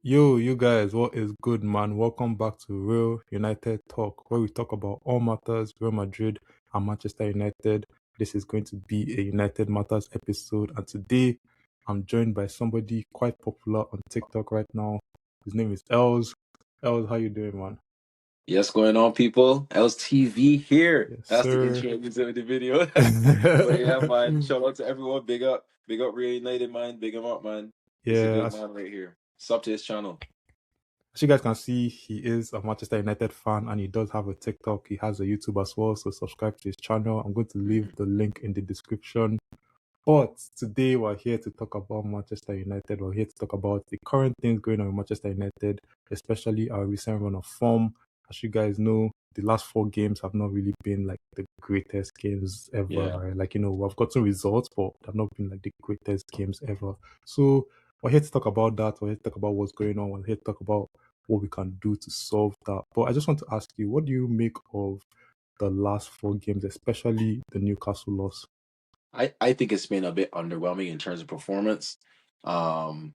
Yo, you guys, what is good, man? Welcome back to Real United Talk, where we talk about all matters Real Madrid and Manchester United. This is going to be a United Matters episode, and today I'm joined by somebody quite popular on TikTok right now. His name is Els. Els, how you doing, man? Yes, going on, people? LTV here. Yes, That's the sir. intro into the video. But yeah, man. Shout out to everyone. Big up, Real United, man. Big him up, man. He's a Yeah, good man right here. Sub to his channel. as you guys can see, he is a Manchester United fan and he does have a TikTok. He has a YouTube as well, so subscribe to his channel. I'm going to leave the link in the description. But today we're here to talk about Manchester United. We're here to talk about the current things going on with Manchester United, especially our recent run of form. As you guys know, the last 4 games have not really been like the greatest games ever, Yeah. right? Like, we've gotten results, but they've not been like the greatest games ever. So we're here to talk about that. We're here to talk about what's going on. We're here to talk about what we can do to solve that. But I just want to ask you, what do you make of the last 4 games, especially the Newcastle loss? I think it's been a bit underwhelming in terms of performance. But I'm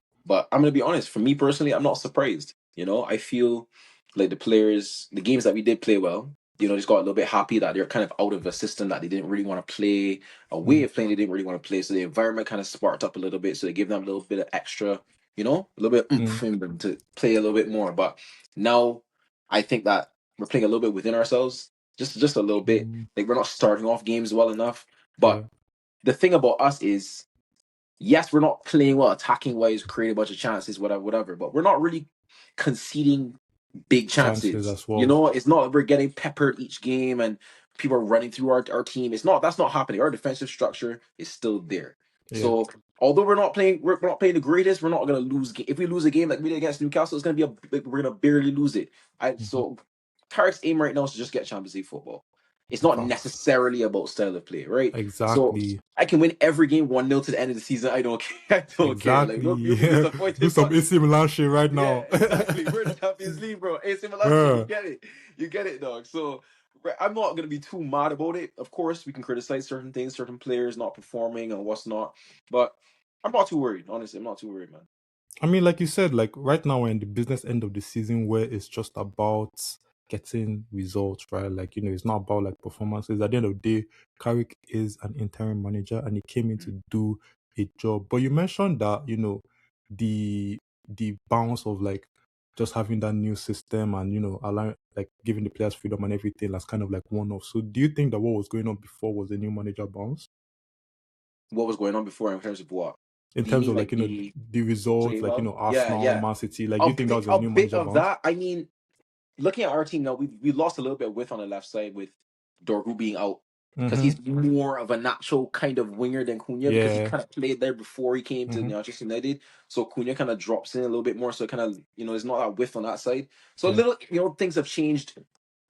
gonna be honest, for me personally, I'm not surprised. I feel like the games that we did play well, just got a little bit happy that they're kind of out of a system that they didn't really want to play, a way of playing they didn't really want to play. So the environment kind of sparked up a little bit. So they give them a little bit of extra, a little bit oomph in them to play a little bit more. But now I think that we're playing a little bit within ourselves, just a little bit. Like we're not starting off games well enough. But Yeah. the thing about us is, yes, we're not playing well, attacking wise, creating a bunch of chances, whatever, but we're not really conceding big Chances chances. as well. It's not like we're getting peppered each game and people are running through our team. That's not happening. Our defensive structure is still there. Yeah. So although we're not playing the greatest, we're not gonna lose. If we lose a game like we did against Newcastle, it's gonna be we're gonna barely lose it. So Carrick's aim right now is to just get Champions League football. It's not Facts. necessarily about style of play, right? So Exactly. I can win every game 1-0 to the end of the season. I don't care. I don't care. Like Exactly. you'll be Do disappointed, some but AC Milan shit right yeah, now. exactly. We're in the Champions League, bro. AC Milan shit, you Yeah. get it. You get it, dog. So I'm not gonna be too mad about it. Of course, we can criticize certain things, certain players not performing and what's not, but I'm not too worried. Honestly, I'm not too worried, man. I mean, like you said, like right now we're in the business end of the season where it's just about getting results, right? Like, it's not about like performances. At the end of the day, Carrick is an interim manager and he came in to do a job. But you mentioned that, the bounce of like just having that new system and, allowing like giving the players freedom and everything that's kind of like one off. So do you think that what was going on before was the new manager bounce? What was going on before in terms of what? In Do you terms mean of like, like the the results, play like, well? Yeah, Arsenal, yeah. Man City, like, do A you think that bit, was a a new bit manager of bounce? that. I mean, looking at our team now, we lost a little bit of width on the left side with Dorgu being out because Mm-hmm. he's more of a natural kind of winger than Cunha because he Yeah. kind of played there before he came to Mm-hmm. Manchester United. So Cunha kind of drops in a little bit more. So kind of there's not that width on that side. So a Yeah. little things have changed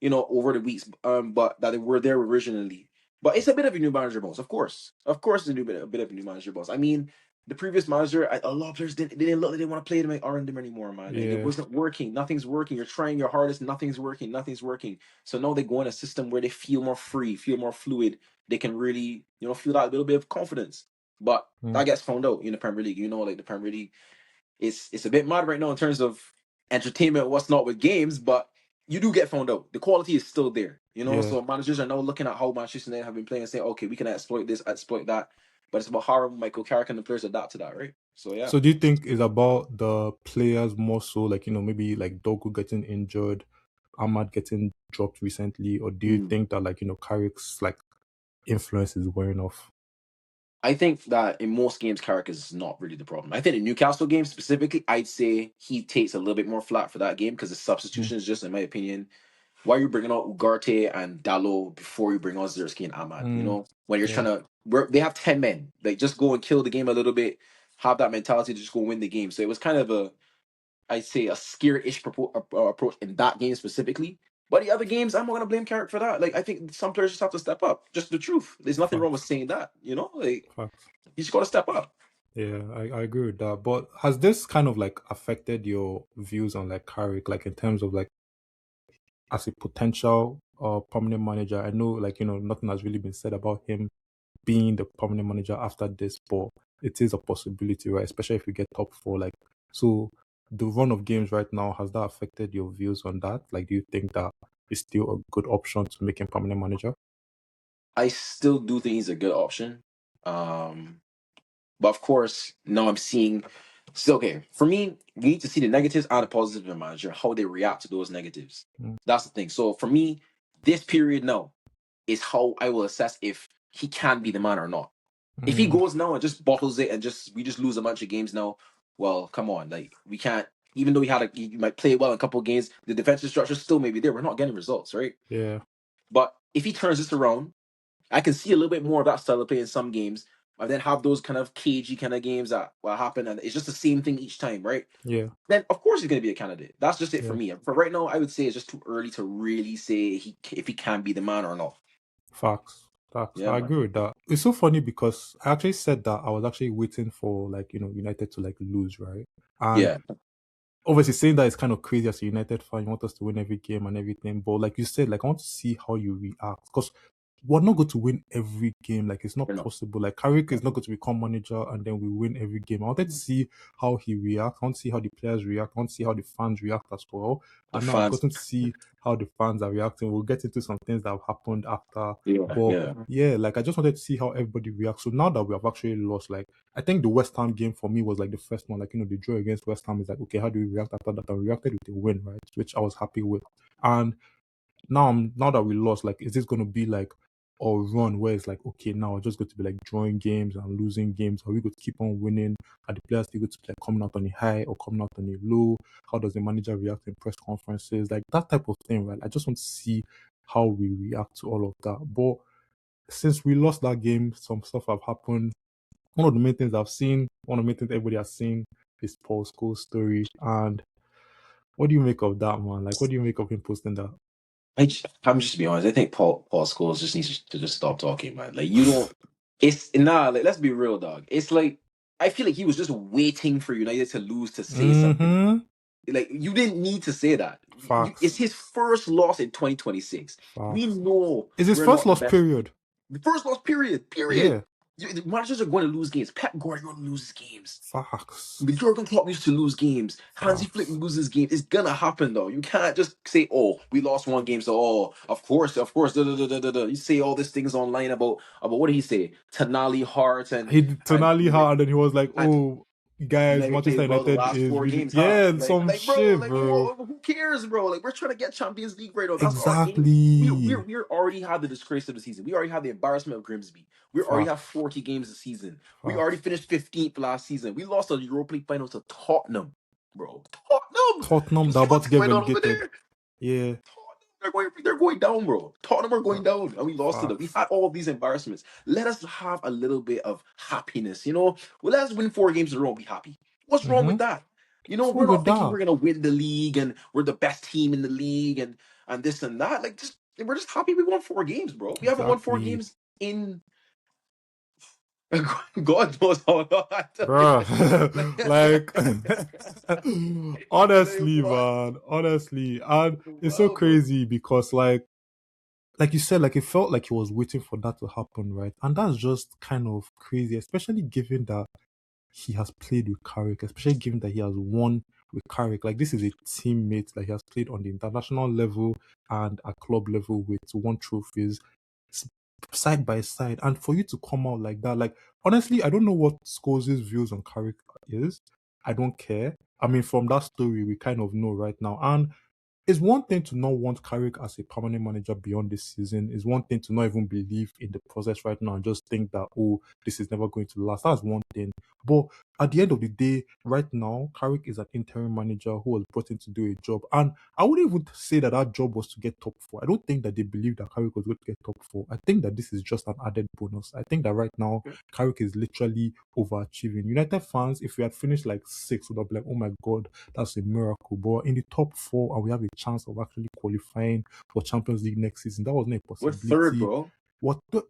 over the weeks. But that they were there originally. But it's a bit of a new manager boss, of course, it's a bit of a new manager boss. I mean, the previous manager, a lot of players didn't look, they didn't want to play them aren't them anymore, man. And it Yeah. wasn't working. Nothing's working. You're trying your hardest, nothing's working. Nothing's working. So now they go in a system where they feel more free, feel more fluid. They can really, feel that little bit of confidence. But Mm. that gets found out in the Premier League. Like the Premier League, it's a bit mad right now in terms of entertainment, what's not with games, but you do get found out. The quality is still there, Yeah. So managers are now looking at how Manchester United have been playing and saying, okay, we can exploit this, exploit that. But it's about how Michael Carrick and the players adapt to that, right? So yeah. So do you think it's about the players more so, like, maybe like Dogu getting injured, Ahmad getting dropped recently, or do you think that like, Carrick's like influence is wearing off? I think that in most games, Carrick is not really the problem. I think in Newcastle games specifically, I'd say he takes a little bit more flat for that game because the Mm. substitution is just, in my opinion, why are you bringing out Ugarte and Dallo before you bring on Zerski and Ahmad? When you're Yeah. trying to, they have 10 men. Like, just go and kill the game a little bit, have that mentality to just go win the game. So it was kind of I'd say, a scared-ish approach in that game specifically. But the other games, I'm not gonna blame Carrick for that. Like, I think some players just have to step up. Just the truth. There's nothing wrong with Facts. saying that. Like Facts. you just gotta step up. Yeah, I agree with that. But has this kind of like affected your views on like Carrick, like in terms of like as a potential permanent manager? I know like nothing has really been said about him being the permanent manager after this, but it is a possibility, right? Especially if we get top 4. Like, so the run of games right now, has that affected your views on that? Like, do you think that is still a good option to make him permanent manager? I still do think he's a good option. Um, but of course, now I'm seeing. So okay, for me, you need to see the negatives and the positives of the manager, how they react to those negatives. Mm, That's the thing. So for me, this period now is how I will assess if he can be the man or not. If he mm, goes now and just bottles it and just we just lose a bunch of games now, well, come on, like we can't. Even though he might play well in a couple of games, the defensive structure still may be there. We're not getting results, right? yeah, But if he turns this around, I can see a little bit more of that style of play in some games. And then have those kind of cagey kind of games that will happen, and it's just the same thing each time, right? yeah, Then of course he's going to be a candidate. That's just it for yeah. me. For right now, I would say it's just too early to really say if he can be the man or not. Facts. Facts. Yeah, I man. agree with that. It's so funny because I actually said that I was actually waiting for, like, United to like lose, right? And Yeah, obviously saying that is kind of crazy as a United fan. You want us to win every game and everything, but like you said, like I want to see how you react because we're not going to win every game. Like it's not we're not. possible. Like Carrick is not going to become manager and then we win every game. I wanted to see how he reacts. I want to see how the players react. I want to see how the fans react as well. The And now I've fans. gotten to see how the fans are reacting. We'll get into some things that have happened after, Yeah, but yeah. yeah, like I just wanted to see how everybody reacts. So now that we have actually lost, like I think the West Ham game for me was like the first one. Like, the draw against West Ham is like, okay, how do we react after that? And we reacted with a win, right? Which I was happy with. And now that we lost, like, is this gonna be like a run where it's like, okay, now it's just going to be like drawing games and losing games? Are we going to keep on winning? Are the players still going to be like coming out on a high or coming out on a low? How does the manager react in press conferences? Like that type of thing, right? I just want to see how we react to all of that. But since we lost that game, some stuff have happened. One of the main things I've seen, one of the main things everybody has seen is Paul Scholes' story. And what do you make of that, man? Like, what do you make of him posting that? I'm just to be honest. I think Paul Scholes just needs to just stop talking, man. Like you don't. It's nah. Like let's be real, dog. It's like I feel like he was just waiting for United to lose to say something. Mm-hmm. Like you didn't need to say that. It's Facts. his first loss in 2026. We Facts. know Is his we're first not the loss best. period? The first loss, period. Period. Yeah. The managers are going to lose games. Pep Guardiola loses games. Facts. The Jurgen Klopp used to lose games. Hansi Flick Facts. loses games. It's gonna happen though. You can't just say, "Oh, we lost one game, so of course." Da, da, da, da, da, da. You say all these things online about what did he say? Tonali Hart He did and Tonali hard and then he was like, and oh, guys, United Manchester played well the United last is four really, games, huh? yeah, some Bro, shit, bro. who cares, bro? Like, we're trying to get Champions League right now. That's our aim. Exactly. We already had the disgrace of the season. We already had the embarrassment of Grimsby. We already have Facts. 40 games this season. We already Facts. finished 15th last season. We lost the Europa League final to Tottenham, bro. Tottenham. Tottenham, You they're see about what's to get going on over relegated. there? Yeah. They're going down, bro. Tottenham are going Fa- down, and we lost to them. We Facts. had all of these embarrassments. Let us have a little bit of happiness, you know. Well, let's win 4 games in a row and be happy. What's wrong Mm-hmm. with that? You know, What's we're wrong with not thinking that? we're gonna win the league and we're the best team in the league and this and that. Like, just we're just happy we won 4 games, bro. We haven't won four Exactly. games in God knows how long. Bruh. like Like, honestly, what? man. Honestly. And it's so Wow, bro. crazy because like you said, like it felt like he was waiting for that to happen, right? And that's just kind of crazy, especially given that he has played with Carrick, especially given that he has won with Carrick. Like this is a teammate that he has played on the international level and at club level with, won trophies s- side by side. And for you to come out like that, like honestly, I don't know what Scholes' views on Carrick is. I don't care. I mean, from that story, we kind of know right now. And it's one thing to not want Carrick as a permanent manager beyond this season. It's one thing to not even believe in the process right now and just think that, oh, this is never going to last. That's one thing. But at the end of the day, right now, Carrick is an interim manager who was brought in to do a job. And I wouldn't even say that that job was to get top four. I don't think that they believe that Carrick was going to get top four. I think that this is just an added bonus. I think that right now, Carrick is literally overachieving. United fans, if we had finished like sixth, would have been like, oh my God, that's a miracle. But in the top four, and we have a chance of actually qualifying for Champions League next season, that wasn't a We're third, possibility. bro. What We're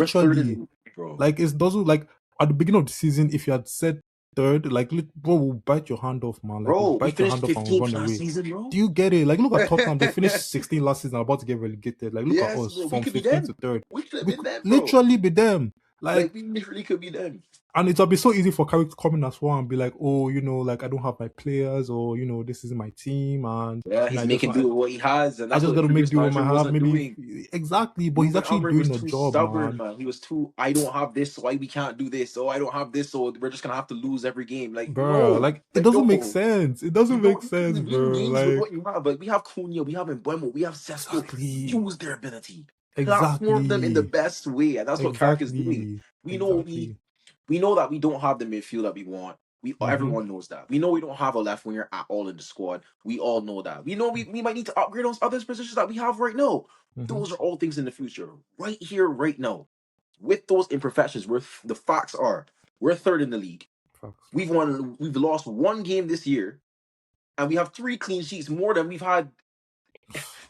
third in the literally, league, bro. like it doesn't like at the beginning of the season, if you had said third, like bro, we'll bite your hand off, man. Like we'll Bro, we bite your finished hand off and we'll 15th run last away. season, bro. Do you get it? Like look at Tottenham, they finished 16 last season, about to get relegated. Like look at Yes, us bro. We from could be 15th to them. third. We could have We been could them, bro. literally be them. Like, Like we literally could be them. and it'll be so easy for Carrick to come in as well and be like, oh, like I don't have my players, or this is my team, and Yeah, he's making do with what he has, and I that's just what the gotta make previous do what manager I have. wasn't Maybe doing. exactly, but he's Ruben actually Amorim was doing a too job, stubborn, man. man. He was too. I don't have this, so why we can't do this? Oh, I don't have this, so we're just gonna have to lose every game. Like Bro, no, like it like doesn't make no. sense. It You doesn't make don't you sense, can win bro. games with Like what you have, but we have Cunha, we have Mbuemo, we have Sesko. exactly, Use their ability, platform them in the exactly, best way, and that's what Carrick is doing. exactly, We know exactly. we know that we don't have the midfield that we want. We Mm-hmm. everyone knows that. We know we don't have a left winger at all in the squad. We all know that. We know we might need to upgrade those other positions that we have right now. Mm-hmm. Those are all things in the future. Right here, right now. With those imperfections, the facts are we're third in the league. Facts. We've lost one game this year, and we have 3 clean sheets more than we've had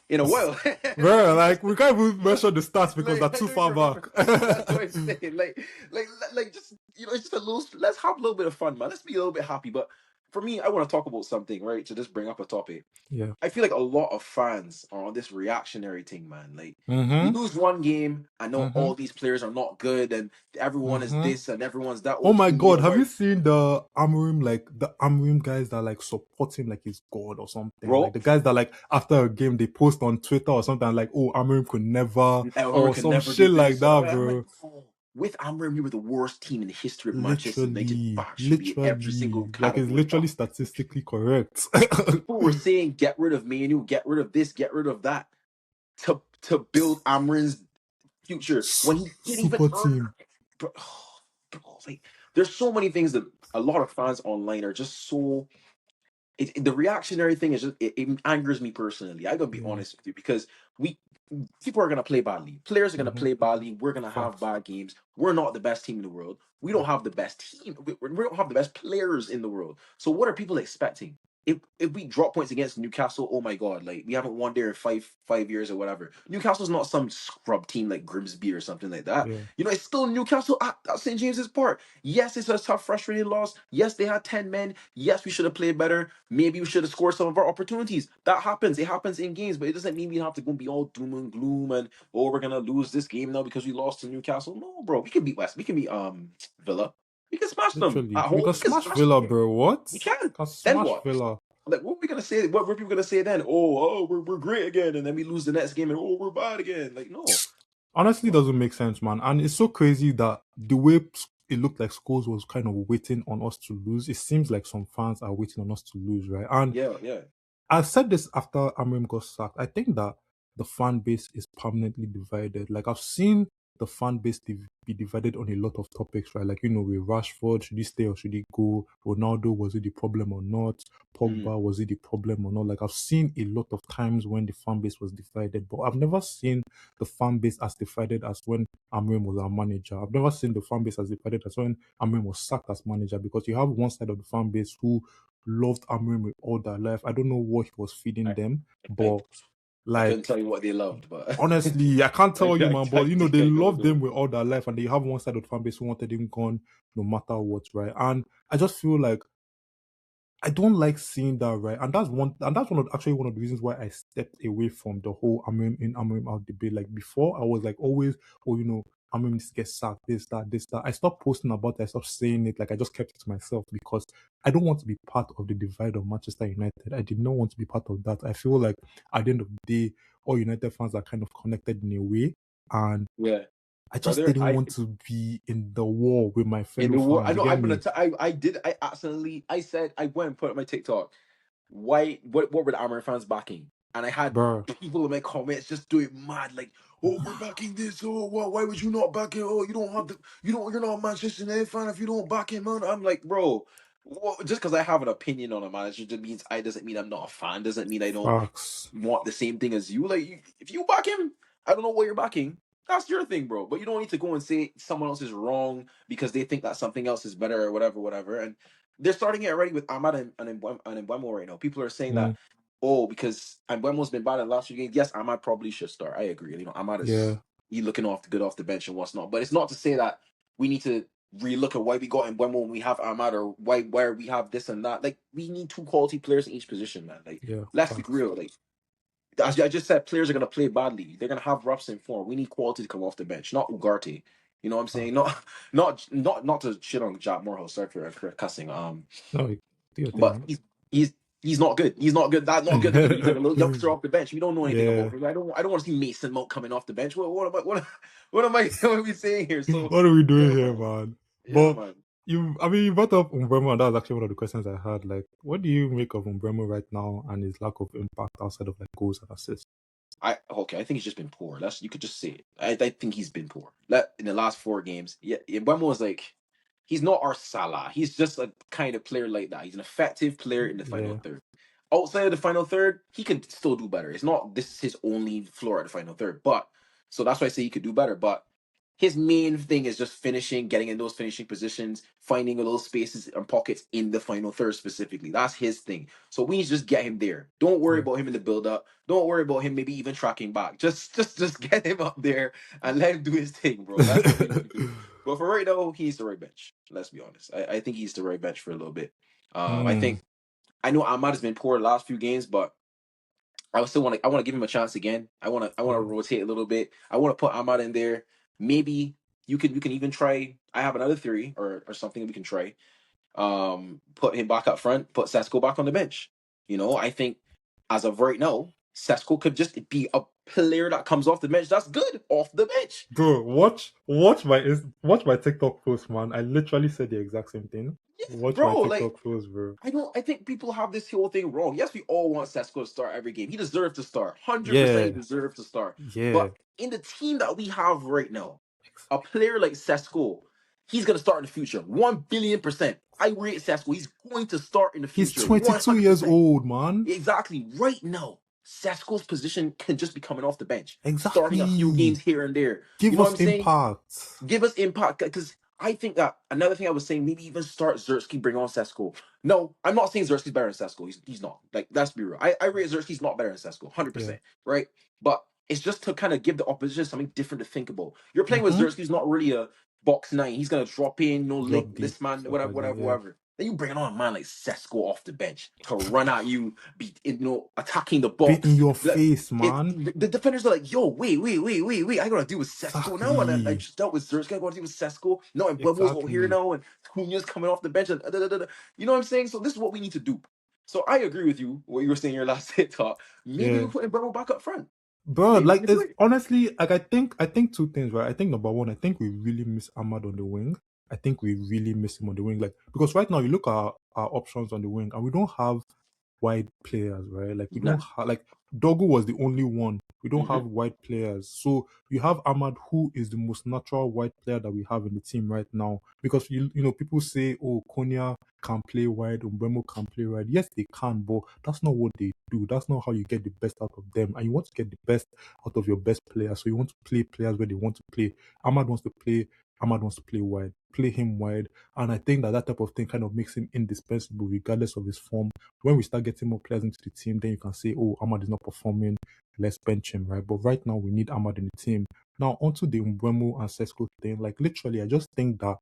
in a while. Bro, we just like we can't even mention the stats because they're like I too know far you remember. back. That's what I'm saying. Like, just it's just a little. Let's have a little bit of fun, man. Let's be a little bit happy. But for me, I want to talk about something, right? To just bring up a topic. Yeah. I feel like a lot of fans are on this reactionary thing, man. Like we Mm-hmm. lose one game, I know Mm-hmm. all these players are not good, and everyone is Mm-hmm. this and everyone's that. Oh Oh, my Cunha, god, have why, you seen the Amorim guys that like support him like he's God or something? Like bro? the guys that like after a game they post on Twitter or something like, oh, Amorim could never, Elmer or can some never do shit like this. that, I'm like, bro. bro, with Amram, we were the worst team in the history of Manchester United Literally, factually in every single literally, like it's category. literally statistically correct. People were saying, get rid of Manu, get rid of this, get rid of that to build Amrin's future when he didn't even Super earn. team. Bro, bro, like, there's so many things that a lot of fans online are just so. The reactionary thing is just it angers me personally. I gotta be Yeah. honest with you because we people are gonna play badly. Players are gonna Mm-hmm. play badly. We're gonna have Facts. bad games. We're not the best team in the world. We don't have the best team. We don't have the best players in the world. So what are people expecting? If we drop points against Newcastle, oh my god, like we haven't won there in five years or whatever. Newcastle's not some scrub team like Grimsby or something like that. Yeah. It's still Newcastle at St James's Park. Yes, it's a tough, frustrating loss. Yes, they had 10 men. Yes, we should have played better. Maybe we should have scored some of our opportunities. That happens. It happens in games, but it doesn't mean we have to go and be all doom and gloom and oh, we're gonna lose this game now because we lost to Newcastle. No, bro, we can beat West. We can beat Villa. We can smash them Literally. at We home. can We can smash smash them Villa, here. bro. What? We can. Can Then smash what? Villa. Like, what we gonna say? What were people gonna say then? Oh, we're great again, and then we lose the next game, and oh, we're bad again. Like, no. Honestly doesn't make sense, man. And it's so crazy that the way it looked like Scholes was kind of waiting on us to lose, it seems like some fans are waiting on us to lose, right? And Yeah, yeah, I said this after Amrim got sacked. I think that the fan base is permanently divided. Like I've seen the fan base be divided on a lot of topics, right? Like with Rashford, should he stay or should he go? Ronaldo, was it the problem or not? mm, Pogba, was it the problem or not? Like I've seen a lot of times when the fan base was divided, but I've never seen the fan base as divided as when Amrim was our manager. I've never seen the fan base as divided as when Amrim was sacked as manager, because you have one side of the fan base who loved Amrim with all their life. I don't know what he was feeding I, them, I, but I couldn't like tell you what they loved, but honestly, I can't tell you, man. But I they think I know loved though. them with all their life, and they have one side of the fan base who wanted him gone no matter what, right? And I just feel like I don't like seeing that, right? And that's actually one of the reasons why I stepped away from the whole Amrim in, Amrim out debate. Like before, I was like always, oh, Amrim needs to get sacked, this, that, this, that. I stopped posting about it, I stopped saying it, like I just kept it to myself because I don't want to be part of the divide of Manchester United. I did not want to be part of that. I feel like at the end of the day, all United fans are kind of connected in a way. And Yeah, I just brother. didn't want to be in the war with my In fellow the war, I fans. You know. get I'm gonna. me? I accidentally. I said. I went and put up my TikTok. Why? What were the Armour fans backing? And I had Bruh. people in my comments just doing mad, like, "Oh, we're backing this. Oh, why would you not back it? Oh, you don't have the. You don't. You're not a Manchester United fan if you don't back him, man." I'm like, bro. Just because I have an opinion on a manager just means I doesn't mean I'm not a fan. Doesn't mean I don't Facts. want the same thing as you. Like, if you back him, I don't know what you're backing. That's your thing, bro. But you don't need to go and say someone else is wrong because they think that something else is better or whatever, whatever. And they're starting it already with Ahmad and Mbeumo right now. People are saying Mm, that, oh, because Mbeumo's been bad in the last few games. Yes, Ahmad probably should start. I agree. Ahmad is yeah. he looking good off the bench and what's not. But it's not to say that we need to relook at why we got Mbeumo when we have Ahmad or why we have this and that. Like we need two quality players in each position, man. Like Yeah. let's be Facts. real. Like as I just said, players are gonna play badly. They're gonna have roughs in form. We need quality to come off the bench, not Ugarte. You know what I'm Ah, saying? Not to shit on Jack Morehouse. Sorry for cussing. no, do your But thing, he's not good. He's not good. That's not good to keep. He's like a little youngster man. off the bench. We don't know anything about Yeah. him. I don't want to see Mason Mount coming off the bench. What am I what am I what am I saying here? So What are we doing yeah, here, man. man? Yeah, But man. I mean, you brought up Umbremo, and that was actually one of the questions I had. Like, what do you make of Umbremo right now and his lack of impact outside of like goals and assists? I think he's just been poor. That's you could just say it. I think he's been poor. That in the last 4 games. Yeah, Mbemo was like he's not our Salah. He's just a kind of player like that. He's an effective player in the final Yeah, third. Outside of the final third, he could still do better. It's not this is his only floor at the final third, but so that's why I say he could do better. But his main thing is just finishing, getting in those finishing positions, finding those spaces and pockets in the final third specifically. That's his thing. So we need to just get him there. Don't worry yeah, about him in the build up. Don't worry about him maybe even tracking back. Just get him up there and let him do his thing, bro. That's what we need to do. But for right now, he's the right bench. Let's be honest. I think he's the right bench for a little bit. I mm, think I know Ahmad has been poor the last few games, but I want to give him a chance again. I want to yeah. rotate a little bit. I want to put Ahmad in there. Maybe you can even try. I have another theory or something we can try. Put him back up front. Put Sesko back on the bench. I think as of right now, Sesko could just be a player that comes off the bench. That's good off the bench. Bro, watch my TikTok post, man. I literally said the exact same thing. Yeah, Watch my bro. Like TikTok post, bro. I think people have this whole thing wrong. Yes, we all want Sesko to start every game. He deserves to start. 100% he Yeah, deserves to start. yeah. But in the team that we have right now, a player like Sesko, he's gonna start in the future. 1 billion%. I rate Sesko. He's going to start in the He's future. 22 years 100%. old, man. Exactly. Right now, Sesko's position can just be coming off the bench, starting a few Exactly. games here and there. You Give know what us I'm saying? impact. Give us impact because I think that another thing I was saying, maybe even start Zerski, bring on Sesko. No, I'm not saying Zerski's better than Sesko. He's not. Like, let's be real. I rate Zerski's not better than Sesko, Yeah. 100%, right? But it's just to kind of give the opposition something different to think about. You're playing with Mm-hmm. Zerski, he's not really a box nine. He's going to drop in, link Drop deep, this man, stuff whatever, like that. whatever, Yeah. whatever. Then you bring on a man like Sesko off the bench to run at you, be attacking the Be in box. your face, It man. the defenders are like, yo, wait. I gotta deal with Sesko now, and I Exactly. just dealt with Zerska. I gotta deal with Sesko. No, and Buemo's out here Exactly. now, and Cunha's coming off the bench, and da, da, da, da. You know what I'm saying? So this is what we need to do. So I agree with you. What you were saying in your last hit talk. Maybe we Yeah. put Buemo back up front. Bro, Maybe we like can do it's it. honestly like I think two things, right? I think number one, I think we really miss Ahmad on the wing. I think we really miss him on the wing. Like because right now you look at our options on the wing and we don't have wide players, right? Like we Nah. don't have like Dogu was the only one. We don't have Mm-hmm. wide players. So you have Ahmad, who is the most natural wide player that we have in the team right now. Because you know, people say, oh, Konya can play wide, Umbremo can play wide. Yes, they can, but that's not what they do. That's not how you get the best out of them. And you want to get the best out of your best players. So you want to play players where they want to play. Ahmad wants to play. Ahmad wants to play wide. Play him wide. And I think that type of thing kind of makes him indispensable regardless of his form. When we start getting more players into the team, then you can say, oh, Ahmad is not performing, let's bench him, right? But right now, we need Ahmad in the team. Now, onto the Mbeumo and Sesko thing, like literally, I just think that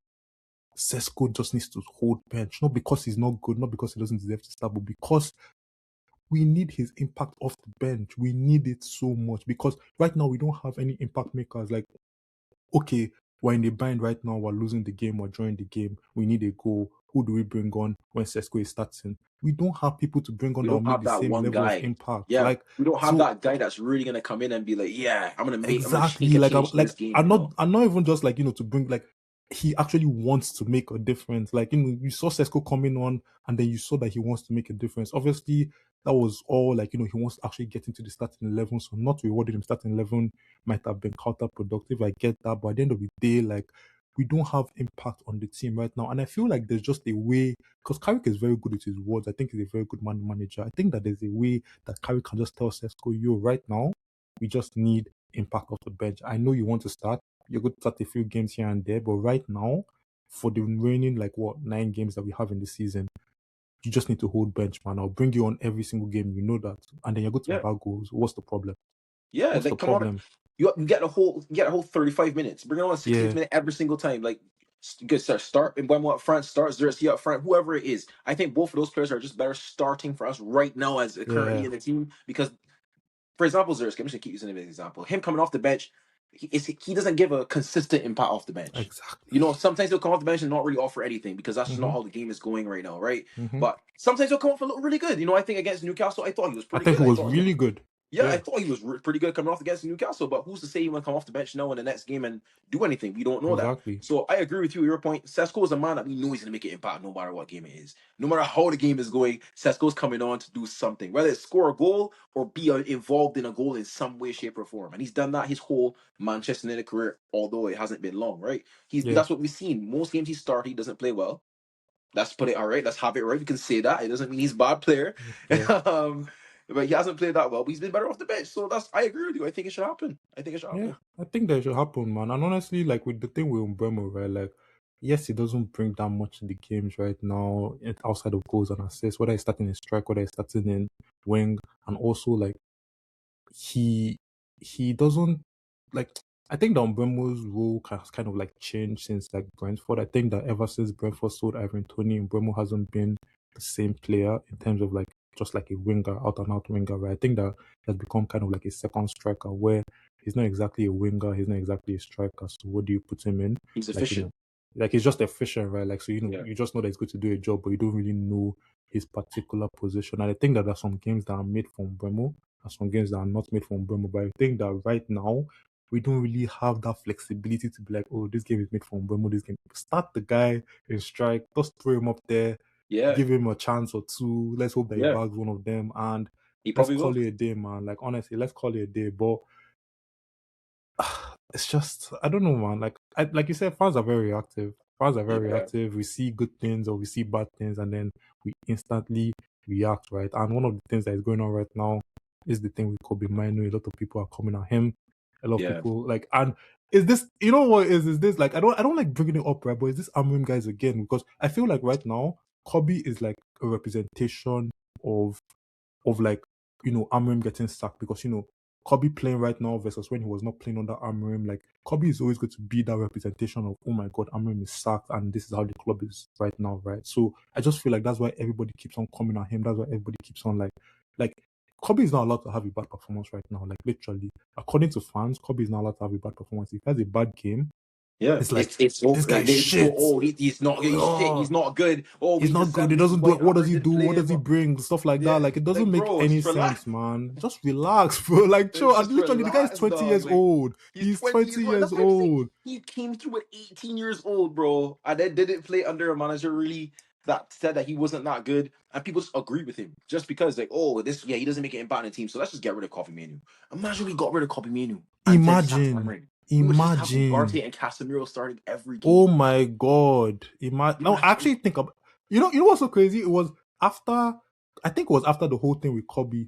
Sesko just needs to hold bench, not because he's not good, not because he doesn't deserve to start, but because we need his impact off the bench. We need it so much because right now we don't have any impact makers. Like, okay, we're in the bind right now, we're losing the game, we're drawing the game, we need a goal. Who do we bring on when Sesko is starting? We don't have people to bring on We that will don't make have the that same one level of guy. impact. Yeah, Like, we don't have so that guy that's really gonna come in and be like, yeah, I'm gonna make exactly. a Like, change to this game. I'm not even just like to bring like he actually wants to make a difference. Like you saw Sesko coming on, and then you saw that he wants to make a difference. Obviously, that was all like he wants to actually get into the starting 11. So not rewarding him starting 11 might have been counterproductive. I get that, but at the end of the day, like we don't have impact on the team right now, and I feel like there's just a way because Carrick is very good with his words. I think he's a very good man manager. I think that there's a way that Carrick can just tell Sesko, yo, right now we just need impact off the bench. I know you want to start. You're going to start a few games here and there, but right now, for the remaining like 9 games that we have in the season, you just need to hold bench, man. I'll bring you on every single game. You know that, and then you're going to Yeah, bag goals. What's the problem? yeah. What's the Like, come on, problem? you get a whole 35 minutes. Bring it on a 60th Yeah, minute every single time. Like, good start and Buemo up front, start Xerxes up front, whoever it is. I think both of those players are just better starting for us right now as currently yeah, in the team because, for example, Xerxes, I'm just gonna keep using him as an example. Him coming off the bench. he doesn't give a consistent impact off the bench. Exactly. You know, sometimes he'll come off the bench and not really offer anything because that's just not Mm-hmm. how the game is going right now, right? Mm-hmm. But sometimes he'll come off and look really good. You know, I think against Newcastle, I thought he was I pretty think good. it I was thought he really good. yeah, I Yeah. thought he was pretty good coming off against Newcastle, but who's to say he won't come off the bench now in the next game and do anything? We don't know that. Exactly. So I agree with you. Your point. Sesko is a man that we know he's going to make an impact no matter what game it is. No matter how the game is going, Sesko's coming on to do something, whether it's score a goal or be involved in a goal in some way, shape, or form. And he's done that his whole Manchester United career, although it hasn't been long, right? Yeah. That's what we've seen. Most games he starts, he doesn't play well. Let's put it all right. Let's have it right. We can say that. It doesn't mean he's a bad player. Yeah. um, but he hasn't played that well. But he's been better off the bench. So I agree with you. I think it should happen. I think it should Yeah. happen. I think that should happen, man. And honestly, like with the thing with Umbremo, right? Like, yes, he doesn't bring that much to the games right now outside of goals and assists, whether he's starting in strike, whether he's starting in wing, and also like he he doesn't like I think the Mbeumo's role has kind of like changed since like Brentford. I think that ever since Brentford sold Ivan Toney, Mbeumo hasn't been the same player in terms of like just like a winger, out and out winger, right? I think that he has become kind of like a second striker where he's not exactly a winger, he's not exactly a striker. So what do you put him in? He's Like, efficient. like he's just efficient, right? Like so, Yeah. you just know that he's good to do a job, but you don't really know his particular position. And I think that there's some games that are made from Bremo and some games that are not made from Bremo. But I think that right now we don't really have that flexibility to be like, oh, this game is made from Bremo, this game. Start the guy in strike, just throw him up there, Yeah. give him a chance or two. Let's hope that he Yeah. bags one of them. And He let's probably call will. it a day, man. Like honestly, let's call it a day. But it's just I don't know, man. Like you said, fans are very reactive. Fans are very Yeah. reactive. We see good things or we see bad things, and then we instantly react, right? And one of the things that is going on right now is the thing with Kobe Mino. A lot of people are coming at him. A lot of Yeah. people like, and is this? You know what is this? Like I don't like bringing it up, right? But is this Amrim guys again? Because I feel like right now Kobe is like a representation of like Amrim getting sacked because Kobe playing right now versus when he was not playing under Amrim. Like Kobe is always going to be that representation of oh my god, Amrim is sacked and this is how the club is right now, right? So I just feel like that's why everybody keeps on coming at him. That's why everybody keeps on like Kobe is not allowed to have a bad performance right now. Like literally, according to fans, Kobe is not allowed to have a bad performance. If he has a bad game, Yeah. it's like It's so this guy like is they just go, shit. oh, he's shit. He's Oh, not good. Oh, he's we not good. deserve He this is doesn't do why it. What does he Amrin do? didn't play What does him. he bring? Stuff like that. Yeah. Like it doesn't Like make bro, any just relax. sense, man. Just relax, bro. Like chill. And Just literally, the guy is relax, 20 dog. years Like old. he's He's 20 20 years old. years That's what I'm saying. old. He came through at 18 years old, bro. And then didn't play under a manager really that said that he wasn't that good. And people just agree with him. Just because like, oh, he doesn't make it impact on the team. So let's just get rid of Coffee Manu. Imagine we got rid of Coffee Manu and then sacked Imagine, Cameron. We would just have imagine. Ugarte and Casemiro starting every Oh game. my god. Imagine. No, Imagine. actually, think about. You know what's so crazy? It was after. I think it was after the whole thing with Kobe.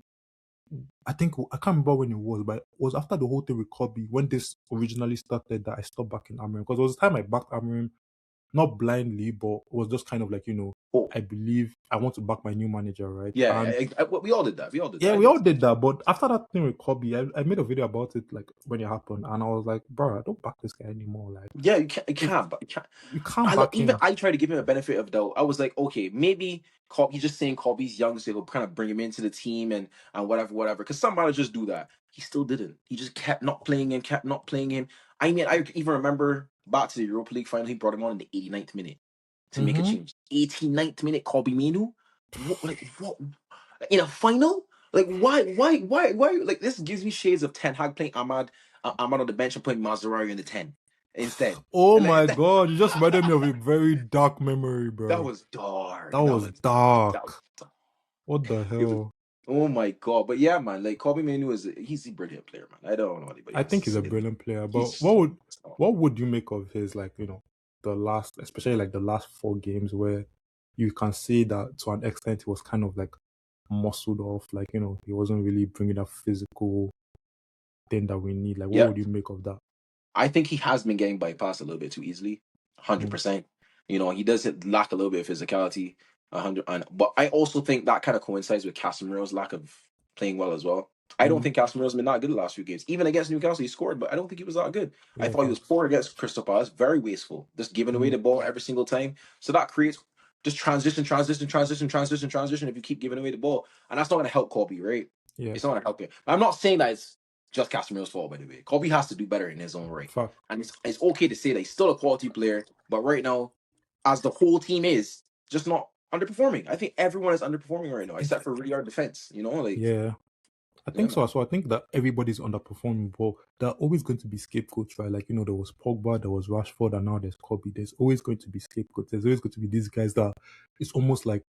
I think I can't remember when it was, but it was after the whole thing with Kobe when this originally started that I stopped backing Amrim because it was the time I backed Amrim not blindly, but it was just kind of like, Oh, I believe I want to back my new manager, right? yeah. And We all did that. We all did that. yeah, I we did all the same did thing. that. But after that thing with Kobe, I made a video about it like when it happened, and I was like, bro, I don't back this guy anymore. Like, Yeah, you it, can't, but you can't. you can't back Even him. I try to give him a benefit of doubt. I was like, okay, maybe he's just saying Kobe's young, so he'll kind of bring him into the team and whatever. Because some managers do that. He still didn't. He just kept not playing him, kept not playing him. I mean, I even remember back to the Europa League final, he brought him on in the 89th minute to make a Mm-hmm. change. 89th minute, Kobe Minu. What in a final? Like why? Like this gives me shades of Ten Hag playing Ahmad on the bench and putting Mazraoui in the 10 instead. Oh And my like, god, you just reminded me of a very dark memory, that bro. was dark. That That was was dark. That was dark. dark. What the It was. hell? Oh my god! But yeah, man, like Kobe Manu he's a brilliant player, man. I don't know anybody I else think to he's a say. brilliant player, but He's what would you make of his like the last, especially like the last four games where you can see that to an extent he was kind of like muscled off, like he wasn't really bringing that physical thing that we need. Like, what yeah. would you make of that? I think he has been getting bypassed a little bit too easily. Mm, 100%. You know, he does lack a little bit of physicality. 100, but I also think that kind of coincides with Casemiro's lack of playing well as well. I don't mm, think Casemiro's been that good the last few games. Even against Newcastle, he scored, but I don't think he was that good. I yeah, thought he was facts. poor against Crystal Palace, very wasteful, just giving away Mm, the ball every single time. So that creates just transition if you keep giving away the ball. And that's not going to help Kobe, right? yeah, It's not going to help you. I'm not saying that it's just Casemiro's fault, by the way. Kobe has to do better in his own right. Fuck. And it's okay to say that he's still a quality player, but right now, as the whole team is, just not underperforming. I think everyone is underperforming right now, except for really our defense. Like, Yeah. I yeah, think so man. as well. I think that everybody's underperforming, but there are always going to be scapegoats, right? Like, there was Pogba, there was Rashford, and now there's Kobe. There's always going to be scapegoats. There's always going to be these guys that it's almost like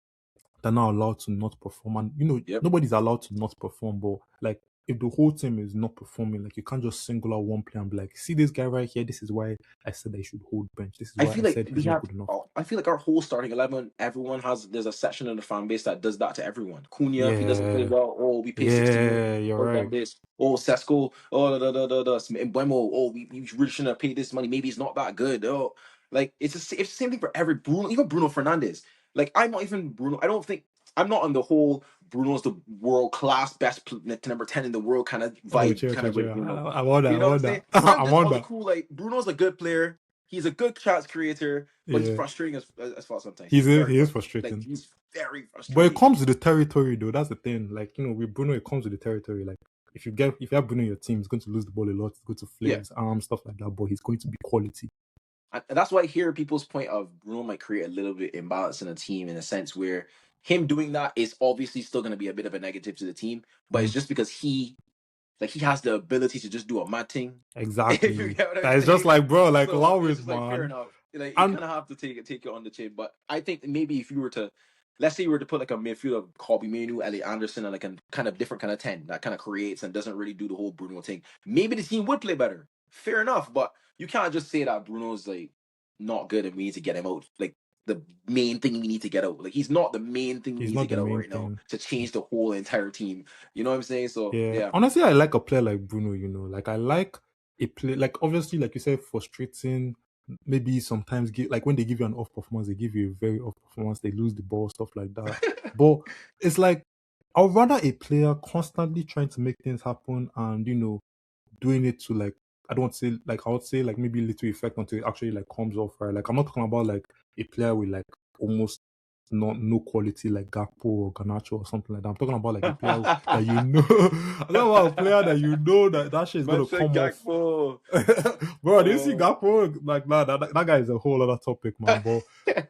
they're not allowed to not perform. And, Yep. nobody's allowed to not perform, but like, if the whole team is not performing, like, you can't just single out one player and be like, see this guy right here, this is why I said that he should hold bench. This is I why feel I like said we he's not have. good enough. Oh, I feel like our whole starting 11, everyone there's a section in the fan base that does that to everyone. Cunha, if he doesn't play Yeah. well, oh, we pay 60 million. Yeah, you're Oh, done right. this. Oh, Sesko. Oh, Mbemo. Oh, we really shouldn't have paid this money. Maybe he's not that good. Oh, like it's the same thing for every Bruno, even Bruno Fernandes. Like I'm not even Bruno. I don't think I'm not on the whole Bruno's the world class best number 10 in the world kind of Oh, vibe chill, kind chill, of with chill. Bruno. I want that. You I know what I'm want saying? that. I'm I just want on the that. cool. Like Bruno's a good player. He's a good chance creator, but he's Yeah. frustrating as far sometimes. He's very He is frustrating. Like frustrating. he's very But it frustrating. comes with the territory, though. That's the thing. Like, with Bruno, it comes with the territory. Like, if you have Bruno in your team, he's going to lose the ball a lot. He's going to flare Yeah, his arms, stuff like that. But he's going to be quality. and that's why I hear people's point of Bruno might create a little bit imbalance in the team in a sense where him doing that is obviously still going to be a bit of a negative to the team, but it's Mm, just because he has the ability to just do a mad thing. If you exactly. get what I'm That is just saying. like, bro, like, So allow it's it, just like fair man. enough. Like you And kind of have to take it on the chin. But I think maybe if you were to, let's say you were to put like a midfield of Kobe Manu, Elliot Anderson, and like a kind of different kind of 10 that kind of creates and doesn't really do the whole Bruno thing, maybe the team would play better. Fair enough, but you can't just say that Bruno's like not good and we need to get him out. Like the main thing we need to get out. Like he's not the main thing we he's need to not the get out main right now thing. to change the whole entire team. You know what I'm saying? So Yeah. yeah. Honestly, I like a player like Bruno, Like, I like a play, like, obviously, like you said, frustrating. Maybe sometimes like when they give you an off performance, they give you a very off performance, they lose the ball, stuff like that. But it's like, I'd rather a player constantly trying to make things happen and, doing it to like, I don't want to say, like, I would say like maybe little effect until it actually like comes off, right? Like, I'm not talking about like a player with like almost not no quality like Gakpo or Ganacho or something like that. I'm talking about like a player that I'm talking about a player that that shit is Man gonna said come off. Gakpo. Bro, do you see Gakpo? Like, nah, that guy is a whole other topic, man. But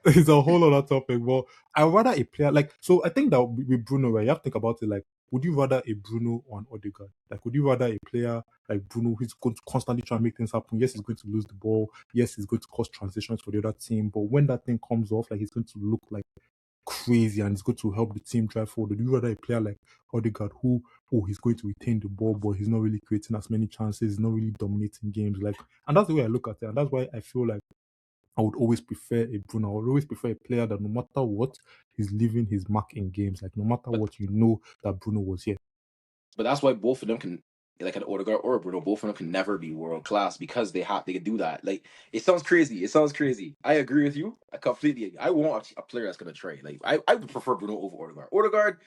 it's a whole other topic. But I rather a player like, so I think that with Bruno, right, you have to think about it like, would you rather a Bruno or an Odegaard? Like, would you rather a player like Bruno who's going to constantly try and make things happen? Yes, he's going to lose the ball. Yes, he's going to cause transitions for the other team. But when that thing comes off, like, he's going to look like crazy and it's going to help the team drive forward. Do you rather a player like Odegaard who, he's going to retain the ball, but he's not really creating as many chances, he's not really dominating games, like, and that's the way I look at it, and that's why I feel like I would always prefer a Bruno. I would always prefer a player that no matter what, he's leaving his mark in games. Like, no matter but what, that Bruno was here. but that's why both of them can, like an Odegaard or a Bruno, both of them can never be world class because they can do that. Like it sounds crazy. It sounds crazy. I agree with you. I completely. I want a player that's gonna trade. Like I would prefer Bruno over Odegaard. Odegaard,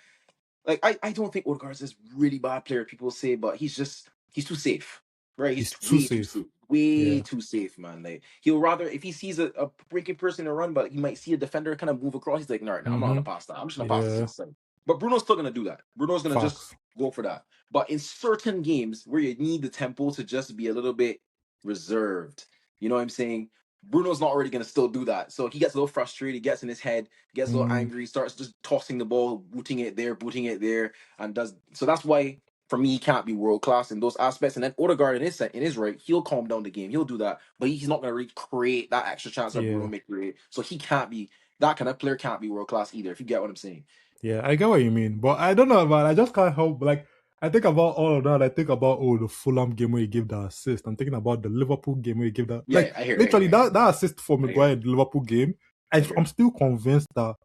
like I don't think Odegaard's this really bad player. People say, but he's too safe. Right, He's he's too way too safe. safe, way Yeah. too safe, man. Like he'll rather if he sees a breaking person in a run, but he might see a defender kind of move across. He's like, no, I'm not Mm-hmm. gonna pass that. I'm just gonna pass this to Yeah. the side. But Bruno's still gonna do that. Bruno's gonna just Facts. go for that. But in certain games where you need the tempo to just be a little bit reserved, you know what I'm saying? Bruno's not already gonna still do that. So he gets a little frustrated, gets in his head, gets a little Mm, angry, starts just tossing the ball, booting it there, and does so that's why for me, he can't be world class in those aspects. And then Odegaard in his right, he'll calm down the game. He'll do that, but he's not going to recreate that extra chance that Bruno yeah. may create. So he can't be that kind of player. Can't be world class either. If you get what I'm saying. Yeah, I get what you mean, but I don't know, man. I just can't help. Like, I think about all of that. I think about the Fulham game where he gave that assist. I'm thinking about the Liverpool game where he gave that. Yeah, Like, I hear, I hear, literally, I hear, that assist for I hear, Maguire in the Liverpool game. I hear. I'm still convinced that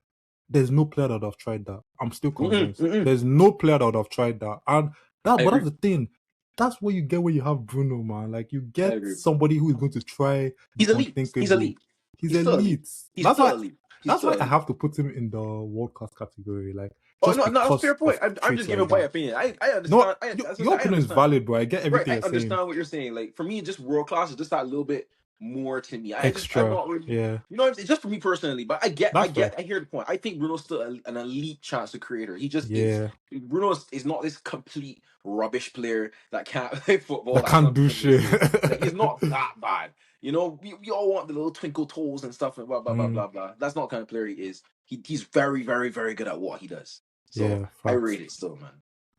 there's no player that would have tried that. I'm still Mm-mm, convinced mm-mm. there's no player that would have tried that. And I but that's agree. the thing. That's what you get when you have Bruno, man. Like, you I get agree. somebody who is going to try the He's elite. He's unthinkable. elite. He's He's still elite. elite. He's still elite. He's That's still why I elite. have to put him in the world class category. Like, Oh just no, no, that's a because fair point. of I'm traits just like giving my that. opinion. I No, understand. I, as I your said, I opinion is understand. valid, bro. I get Right, everything I you're saying. understand what you're saying. Like for me, just world class is just that little bit more to me. I'm Extra. not really, Yeah. it's just for me personally. But That's fair. I hear the point. I think Bruno's still an elite chance to creator. He just is. Yeah. Bruno is not this complete rubbish player that can't play football. That That's can't not do the shit. say. Like he's not that bad. We all want the little twinkle toes and stuff and blah blah blah Mm, blah blah. That's not the kind of player he is. He's very very very good at what he does. So yeah, I facts. rate it still, man.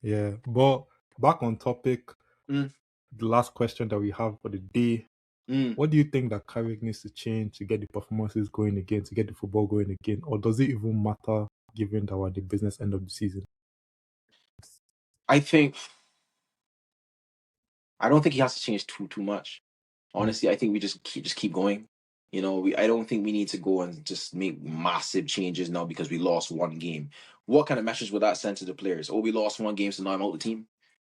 Yeah. But back on topic, Mm, the last question that we have for the day. mm. What do you think that Carrick needs to change to get the performances going again, to get the football going again? Or does it even matter given that we're at the business end of the season? I think I don't think he has to change too much. Mm, Honestly, I think we just keep going. I don't think we need to go and just make massive changes now because we lost one game. What kind of message would that send to the players? Oh, we lost one game, so now I'm out the team.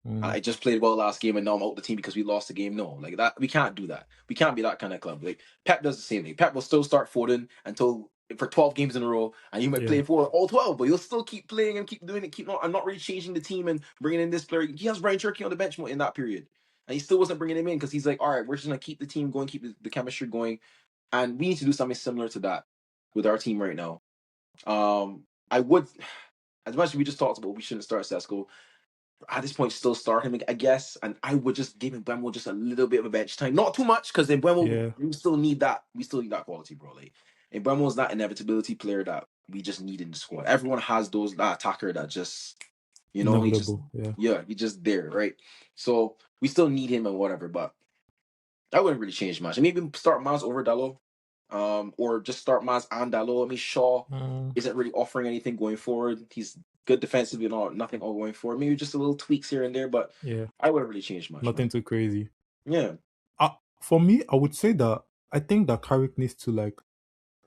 mm, I just played well last game and now I'm out the team because we lost the game. No, like that, we can't do that. We can't be that kind of club. Like Pep does the same thing. Pep will still start Foden until for 12 games in a row, and you might play yeah, for all 12, but you'll still keep playing and keep doing it. I'm not really changing the team and bringing in this player. He has Brian Turkey on the bench in that period, and he still wasn't bringing him in because he's like, all right, we're just gonna keep the team going, keep the chemistry going, and we need to do something similar to that with our team right now. I would, as much as we just talked about, we shouldn't start Sesko at this point still start him, I guess. And I would just give Mbemo just a little bit of a bench time. Not too much, because Mbemo, yeah. we still need that. We still need that quality, bro. Like Mbemo is that inevitability player that we just need in the squad. Everyone has that attacker that just, he just Inevitable. Yeah. he's just there, right? So we still need him and whatever, but I wouldn't really change much. I mean, maybe start Miles over Dallo, or just start Miles and Dallo. I mean, Shaw Mm, isn't really offering anything going forward. He's good defensively and all, nothing all going forward. Maybe just a little tweaks here and there, but yeah. I wouldn't really change much, Nothing man. too crazy. Yeah, For me, I would say that I think that Carrick needs to like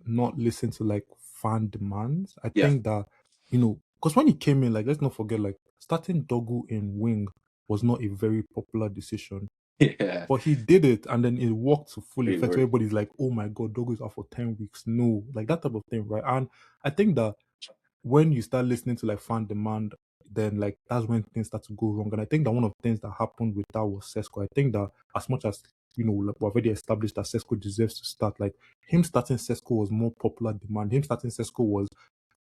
not listen to like fan demands. I yeah, think that, because when he came in, like let's not forget, like starting Dogu in wing was not a very popular decision. yeah. But he did it and then it worked to full Great effect. So word. everybody's like, oh my god, Dogu is out for 10 weeks. No, like that type of thing, right? And I think that when you start listening to like fan demand, then like that's when things start to go wrong. And I think that one of the things that happened with that was Sesko. I think that as much as like we've already established that Sesko deserves to start, like him starting Sesko was more popular demand. Him starting Sesko was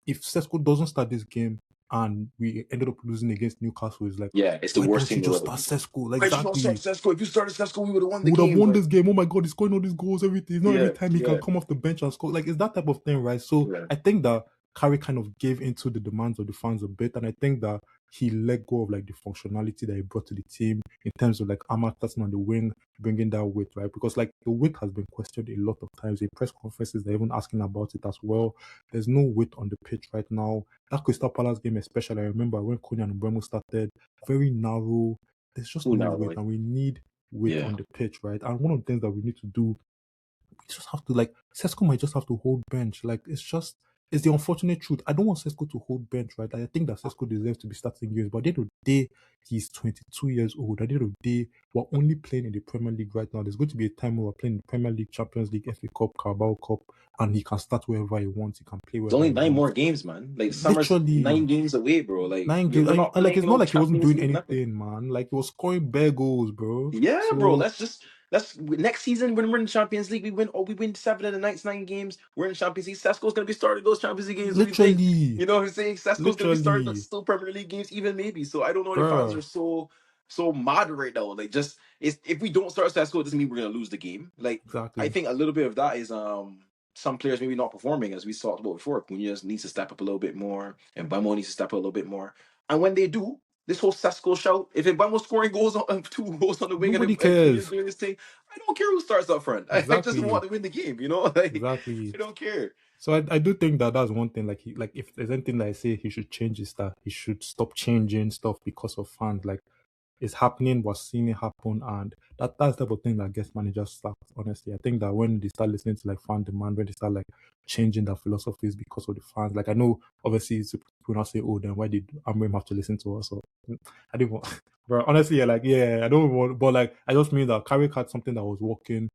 if Sesko doesn't start this game and we ended up losing against Newcastle, is like, Yeah, it's the why worst don't thing you in the just world. start Sesko? Like Why did you not start exactly. Sesko? If you started Sesko, we would have won We the would have game. won Like, this game. Oh my god, he's scoring all these goals, everything. It's not every yeah, time he can yeah, come off the bench and score. Like it's that type of thing, right? So yeah. I think that Carey kind of gave into the demands of the fans a bit, and I think that he let go of like the functionality that he brought to the team in terms of like Ahmad Tasman on the wing, bringing that weight, right? Because like the weight has been questioned a lot of times in press conferences. They're even asking about it as well. There's no weight on the pitch right now. That Crystal Palace game, especially, I remember when Konya and Bremo started, very narrow. There's just Who no now, weight, like, and we need weight yeah. on the pitch, right? And one of the things that we need to do, we just have to like Sesko might just have to hold bench. Like it's the unfortunate truth. I don't want Sesko to hold bench, right? I think that Sesko deserves to be starting games, but at the end of the day, he's 22 years old. At the end of the day, we're only playing in the Premier League right now. There's going to be a time where we're playing the Premier League, Champions League, FA Cup, Carabao Cup, and he can start wherever he wants. He can play There's wherever only he nine more wants. games, man. Like summer's Literally 9 games away, bro. Like 9 games, we're not and like playing it's not no like he wasn't Champions doing League, nothing. anything, man. Like he was scoring bare goals, bro. Yeah, bro. So Let's next season when we're in the Champions League, we win 7 of the next 9 games. We're in the Champions League. Sesko's gonna be starting those Champions League games. What do you think? literally, You know what I'm saying? Sesko's gonna be starting the literally, still Premier League games, even maybe. So I don't know why the fans bruh. are so mad right now. Like just if we don't start Sesko, it doesn't mean we're gonna lose the game. Like I Exactly. think a little bit of that is some players maybe not performing as we talked about before. Cunha needs to step up a little bit more, and Bamo needs to step up a little bit more. And when they do, this whole Sesko shout, if Mbeumo's scoring goals on 2 goals on the wing Nobody and Cunha's cares. doing this thing, I don't care who starts up front. I just want Exactly. to win the game, you know? Like Exactly. I don't care. So I do think that that's one thing. Like if there's anything that I say he should change is that he should stop changing stuff because of fans. Like it's happening, we're seeing it happen, and that's the type of thing that gets managers sacked. Honestly, I think that when they start listening to like fan demand, when they start like changing their philosophies because of the fans, like I know obviously people now say, oh, then why did Amram have to listen to us? Or I didn't want, bro. Honestly, yeah, like yeah, I don't want, but like I just mean that Carrick had something that was working,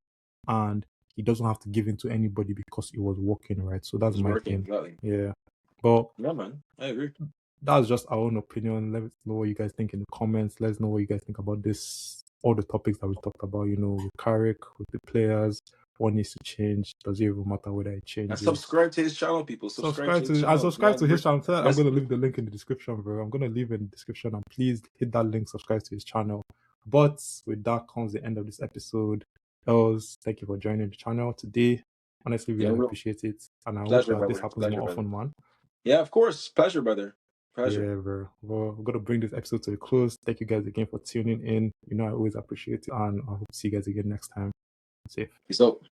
and he doesn't have to give in to anybody because it was working, right? So that's It's my working, thing. exactly. Yeah, but Yeah, man. I agree. that's just our own opinion. Let us know what you guys think in the comments. Let us know what you guys think about this, all the topics that we talked about, with Carrick, with the players, what needs to change? Does it even matter whether it And changes? subscribe to his channel, people. Subscribe to his channel. Subscribe to Man, his channel. Tell that I'm let's gonna leave the link in the description, bro. I'm gonna leave it in the description, and please hit that link, subscribe to his channel. But with that comes the end of this episode. Else, thank you for joining the channel today. Honestly, yeah, really real appreciate it. And I hope pleasure, that this brother. happens Pleasure, more brother. often, man. Yeah, of course. Pleasure, brother. Pleasure. Yeah, bro. Well, we're gonna bring this episode to a close. Thank you guys again for tuning in. You know, I always appreciate it, and I hope to see you guys again next time. Safe. Peace out.